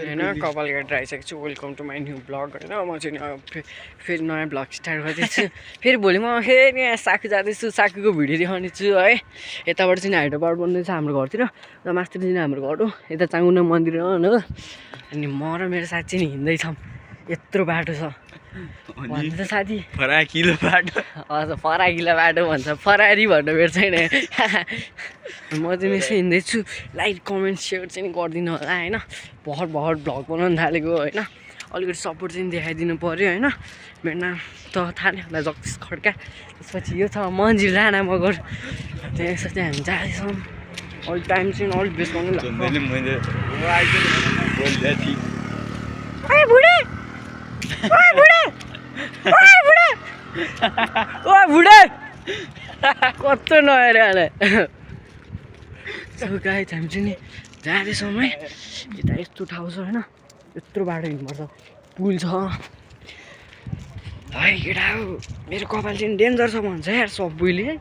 होइन कपाल काटेर आइसकेको छु welcome to my new blog होइन म चाहिँ फेरि नयाँ ब्लग स्टार्ट गर्दैछु फेरि भोलि म फेरि यहाँ साकु जाँदैछु साकुको भिडियो देखाउने छु है यताबाट चाहिँ हाइड्रोपावर बन्दैछ हाम्रो घरतिर र मास्तिर चाहिँ हाम्रो घर हो यता चाङ्गुना मन्दिर हो अनि म र मेरो साथी चाहिँ हिँड्दैछौँ यत्रो बाटो छ भन्छ त साथी फराकिलो बाटो हजुर फराकिलो बाटो भन्छ फरारी भन्नु मेरो छैन म चाहिँ यसो हिँड्दैछु लाइक कमेन्ट सेयर चाहिँ गरिदिनु होला होइन भर्खर भर्खर भ्लग बनाउनु थालेको होइन अलिकति सपोर्ट चाहिँ देखाइदिनु पऱ्यो होइन मेरो नाम त थाहा नै होला जगदीश खड्का त्यसपछि यो छ मन्जिल राणा मगर त्यसो चाहिँ हामी जाँदैछौँ अलिक टाइम चाहिँ अलिक बेस्ट गर्नु कस्तो नहेर गाई हामी चाहिँ नि जाँदैछौँ है यता यस्तो ठाउँ छ होइन यत्रो बाटो हिँड्नुपर्छ पुल छ भाइ केटा हो मेरो कपाल चाहिँ डेन्जर छ भन्छ यार सबैले